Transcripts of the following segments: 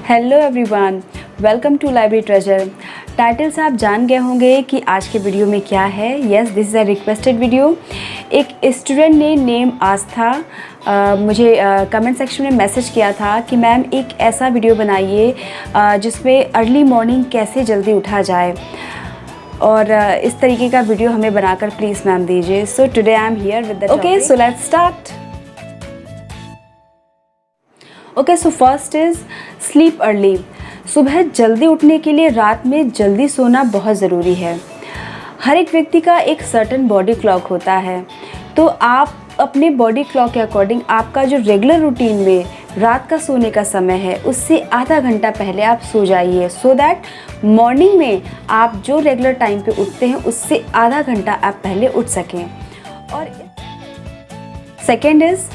Hello everyone, welcome to library treasure. Title से आप जान गए होंगे कि आज के वीडियो में क्या है। Yes, this is a requested video. एक स्टूडेंट ने नेम आस्था मुझे कमेंट सेक्शन में मैसेज किया था कि मैम एक ऐसा वीडियो बनाइए जिसमें अर्ली मॉर्निंग कैसे जल्दी उठा जाए, और इस तरीके का वीडियो हमें बनाकर प्लीज़ मैम दीजिए। So today I am here with the okay, so let's start. Okay, so first is sleep early. सुबह जल्दी उठने के लिए रात में जल्दी सोना बहुत ज़रूरी है। हर एक व्यक्ति का एक सर्टेन बॉडी क्लॉक होता है, तो आप अपने बॉडी क्लॉक के अकॉर्डिंग आपका जो रेगुलर रूटीन में रात का सोने का समय है उससे आधा घंटा पहले आप सो जाइए, सो दैट मॉर्निंग में आप जो रेगुलर टाइम पे उठते हैं उससे आधा घंटा आप पहले उठ सकें। और second is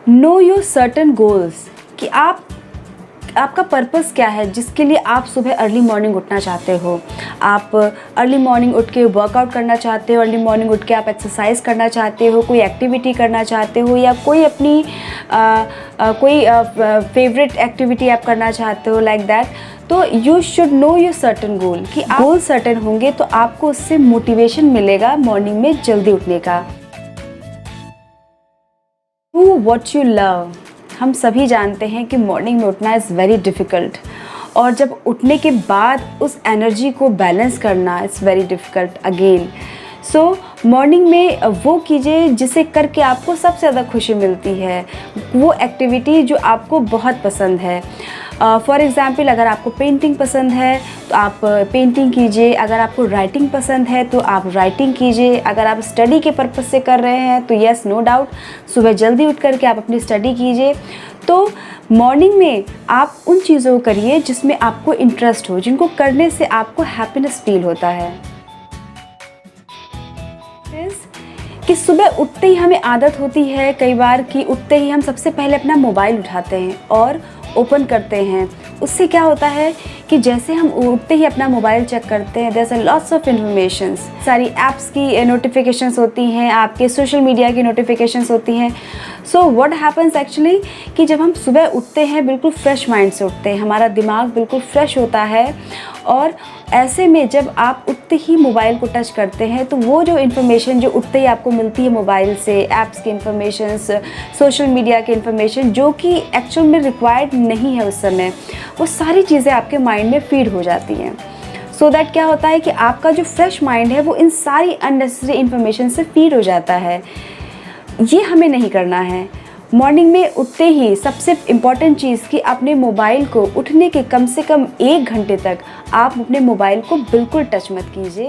no your certain goals, कि आपका पर्पस क्या है जिसके लिए आप सुबह अर्ली मॉर्निंग उठना चाहते हो। आप अर्ली मॉर्निंग उठ के वर्कआउट करना चाहते हो, अर्ली मॉर्निंग उठ के आप एक्सरसाइज करना चाहते हो, कोई एक्टिविटी करना चाहते हो, या कोई अपनी कोई फेवरेट एक्टिविटी आप करना चाहते हो, लाइक दैट। तो you should know your certain goal, कि गोल सर्टन होंगे तो आपको उससे मोटिवेशन मिलेगा मॉर्निंग में जल्दी उठने का। Do what you love. हम सभी जानते हैं कि मॉर्निंग में उठना इज़ वेरी डिफ़िकल्ट, और जब उठने के बाद उस एनर्जी को बैलेंस करना is very difficult again. So morning में वो कीजिए जिसे करके आपको सबसे ज़्यादा खुशी मिलती है, वो एक्टिविटी जो आपको बहुत पसंद है। फॉर एग्ज़ाम्पल, अगर आपको पेंटिंग पसंद है तो आप पेंटिंग कीजिए, अगर आपको राइटिंग पसंद है तो आप राइटिंग कीजिए, अगर आप स्टडी के पर्पज़ से कर रहे हैं तो यस, नो डाउट, सुबह जल्दी उठ करके आप अपनी स्टडी कीजिए। तो मॉर्निंग में आप उन चीज़ों को करिए जिसमें आपको इंटरेस्ट हो, जिनको करने से आपको हैप्पीनेस फील होता है। कि सुबह उठते ही हमें आदत होती है कई बार कि उठते ही हम सबसे पहले अपना मोबाइल उठाते हैं और ओपन करते हैं। उससे क्या होता है कि जैसे हम उठते ही अपना मोबाइल चेक करते हैं, there are lots of informations, सारी ऐप्स की नोटिफिकेशंस होती हैं, आपके सोशल मीडिया की नोटिफिकेशंस होती हैं। सो व्हाट हैपन्स एक्चुअली कि जब हम सुबह उठते हैं बिल्कुल फ्रेश माइंड से उठते हैं, हमारा दिमाग बिल्कुल फ्रेश होता है, और ऐसे में जब आप उठते ही मोबाइल को टच करते हैं तो वो जो इन्फॉर्मेशन जो उठते ही आपको मिलती है मोबाइल से, ऐप्स की इन्फॉर्मेशंस, सोशल मीडिया की इन्फॉर्मेशन जो कि एक्चुअल में रिक्वायर्ड नहीं है उस समय, वो सारी चीज़ें आपके माइंड में फीड हो जाती हैं। सो दैट क्या होता है कि आपका जो फ्रेश माइंड है वो इन सारी अननेसेसरी इन्फॉर्मेशन से फीड हो जाता है। ये हमें नहीं करना है। मॉर्निंग में उठते ही सबसे इम्पॉर्टेंट चीज़ कि अपने मोबाइल को उठने के कम से कम 1 घंटे तक आप अपने मोबाइल को बिल्कुल टच मत कीजिए।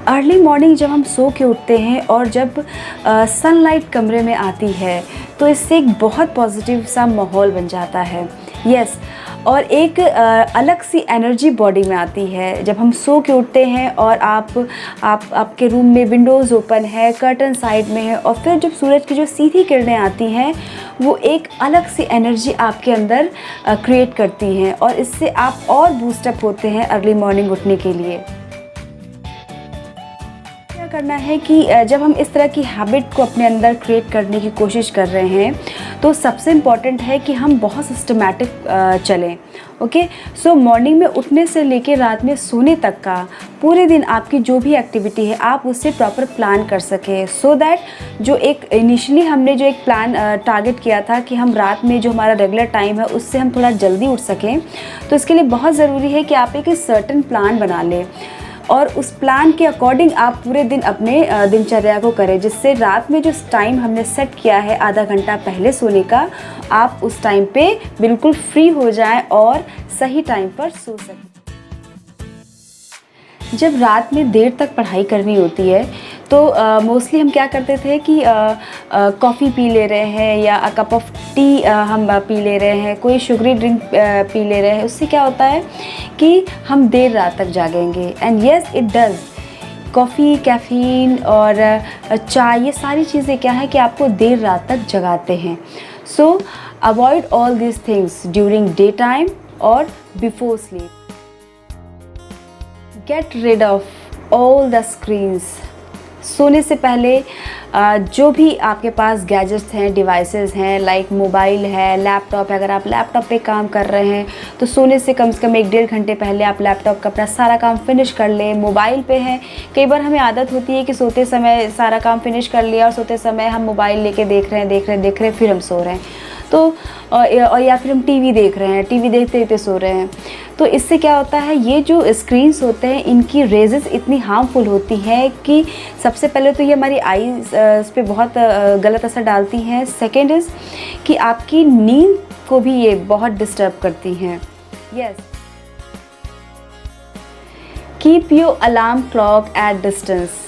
अर्ली मॉर्निंग जब हम सो के उठते हैं और जब सनलाइट कमरे में आती है तो इससे एक बहुत पॉजिटिव सा माहौल बन जाता है। यस, और एक अलग सी एनर्जी बॉडी में आती है जब हम सो के उठते हैं और आपके रूम में विंडोज़ ओपन है, कर्टन साइड में है, और फिर जब सूरज की जो सीधी किरणें आती हैं वो एक अलग सी एनर्जी आपके अंदर क्रिएट करती हैं, और इससे आप और बूस्टअप होते हैं अर्ली मॉर्निंग उठने के लिए। करना है कि जब हम इस तरह की हैबिट को अपने अंदर क्रिएट करने की कोशिश कर रहे हैं तो सबसे इम्पॉर्टेंट है कि हम बहुत सिस्टमैटिक चलें। ओके, सो मॉर्निंग में उठने से लेकर रात में सोने तक का पूरे दिन आपकी जो भी एक्टिविटी है आप उससे प्रॉपर प्लान कर सकें, सो दैट जो एक इनिशियली हमने जो एक प्लान टारगेट किया था कि हम रात में जो हमारा रेगुलर टाइम है उससे हम थोड़ा जल्दी उठ सकें। तो इसके लिए बहुत ज़रूरी है कि आप एक सर्टेन प्लान बना लें और उस प्लान के अकॉर्डिंग आप पूरे दिन अपने दिनचर्या को करें, जिससे रात में जो टाइम हमने सेट किया है आधा घंटा पहले सोने का, आप उस टाइम पे बिल्कुल फ्री हो जाएं और सही टाइम पर सो सकें। जब रात में देर तक पढ़ाई करनी होती है तो मोस्टली हम क्या करते थे कि कॉफ़ी पी ले रहे हैं या अ कप ऑफ टी हम पी ले रहे हैं, कोई शुगरी ड्रिंक पी ले रहे हैं। उससे क्या होता है कि हम देर रात तक जागेंगे, and yes it does. Coffee, caffeine और चाय, ये सारी चीज़ें क्या है कि आपको देर रात तक जगाते हैं। So avoid all this things during day time और before sleep. Get rid of all the screens. सोने से पहले जो भी आपके पास गैजेट्स हैं, डिवाइसेस हैं, लाइक मोबाइल है, लैपटॉप है, अगर आप लैपटॉप पे काम कर रहे हैं तो सोने से कम 1-1.5 घंटे पहले आप लैपटॉप का अपना सारा काम फिनिश कर लें। मोबाइल पे हैं, कई बार हमें आदत होती है कि सोते समय सारा काम फिनिश कर लिया और सोते समय हम मोबाइल लेके देख रहे हैं, फिर हम सो रहे हैं, तो और या फिर हम टीवी देख रहे हैं, टीवी देखते देखते सो रहे हैं। तो इससे क्या होता है, ये जो स्क्रीन्स होते हैं इनकी रेजेस इतनी हार्मफुल होती हैं कि सबसे पहले तो ये हमारी आईज़ पे बहुत गलत असर डालती हैं। सेकेंड इज़ कि आपकी नींद को भी ये बहुत डिस्टर्ब करती हैं। Yes, keep your alarm clock at distance.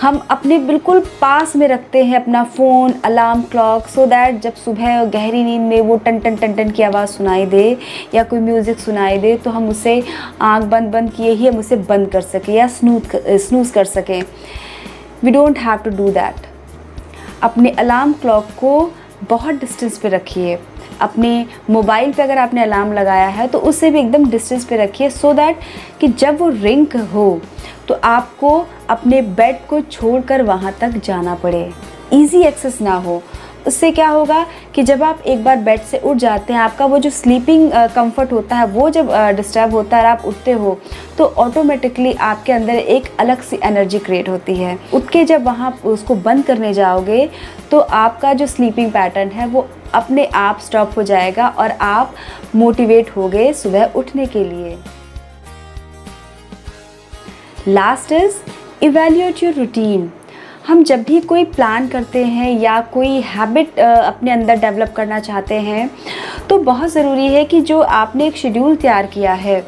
हम अपने बिल्कुल पास में रखते हैं अपना phone, alarm clock, so that जब सुबह गहरी नींद में वो टन टन टन टन की आवाज़ सुनाई दे या कोई म्यूज़िक सुनाई दे तो हम उसे आँख बंद किए ही हम उसे बंद कर सकें या स्नूज़ कर सकें। We don't have to do that. अपने अलार्म क्लॉक को बहुत डिस्टेंस पे रखिए। अपने मोबाइल पे अगर आपने अलार्म लगाया है तो उससे भी एकदम डिस्टेंस पे रखिए, सो दैट कि जब वो रिंग हो तो आपको अपने बेड को छोड़कर वहाँ तक जाना पड़े, इजी एक्सेस ना हो। उससे क्या होगा कि जब आप एक बार बेड से उठ जाते हैं, आपका वो जो स्लीपिंग कंफर्ट होता है वो जब डिस्टर्ब होता है और आप उठते हो तो ऑटोमेटिकली आपके अंदर एक अलग सी एनर्जी क्रिएट होती है। उठ के जब वहाँ उसको बंद करने जाओगे तो आपका जो स्लीपिंग पैटर्न है वो अपने आप स्टॉप हो जाएगा और आप मोटिवेट होगे सुबह उठने के लिए। Last is evaluate your routine. हम जब भी कोई प्लान करते हैं या कोई हैबिट अपने अंदर डेवलप करना चाहते हैं तो बहुत ज़रूरी है कि जो आपने एक शेड्यूल तैयार किया है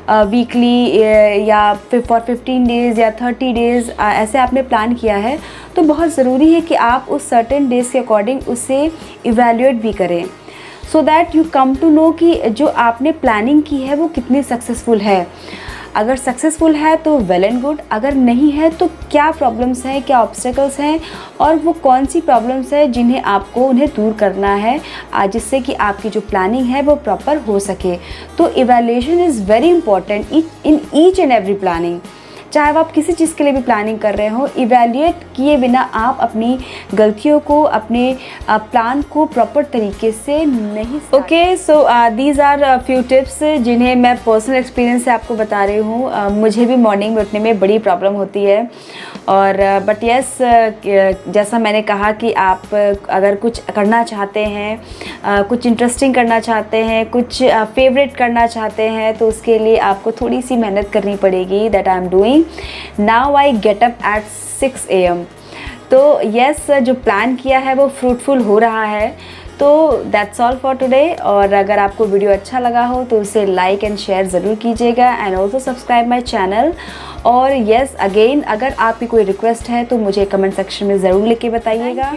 वीकली या फॉर 15 डेज़ या 30 डेज़ ऐसे आपने प्लान किया है, तो बहुत ज़रूरी है कि आप उस सर्टेन डेज़ के अकॉर्डिंग उसे इवैल्यूएट भी करें, so that you come to know कि जो आपने प्लानिंग की है वो कितनी सक्सेसफुल है। अगर सक्सेसफुल है तो वेल एंड गुड, अगर नहीं है तो क्या प्रॉब्लम्स हैं, क्या ऑब्स्टेकल्स हैं और वो कौन सी प्रॉब्लम्स हैं जिन्हें आपको उन्हें दूर करना है जिससे कि आपकी जो प्लानिंग है वो प्रॉपर हो सके। तो evaluation is very important in each and every planning. चाहे आप किसी चीज़ के लिए भी प्लानिंग कर रहे हो, इवैल्यूएट किए बिना आप अपनी गलतियों को, अपने प्लान को प्रॉपर तरीके से नहीं। Okay, so these are few tips जिन्हें मैं पर्सनल एक्सपीरियंस से आपको बता रही हूँ। मुझे भी मॉर्निंग में उठने में बड़ी प्रॉब्लम होती है और बट यस, जैसा मैंने कहा कि आप अगर कुछ करना चाहते हैं, कुछ इंटरेस्टिंग करना चाहते हैं, कुछ फेवरेट करना चाहते हैं तो उसके लिए आपको थोड़ी सी मेहनत करनी पड़ेगी। That I am doing. Now I get up at 6 AM। तो यस, जो प्लान किया है वो फ्रूटफुल हो रहा है। तो दैट्स ऑल फॉर टुडे। और अगर आपको वीडियो अच्छा लगा हो तो उसे लाइक एंड शेयर ज़रूर कीजिएगा and also subscribe my channel. और यस, अगेन अगर आपकी कोई रिक्वेस्ट है तो मुझे कमेंट सेक्शन में ज़रूर लिख के बताइएगा।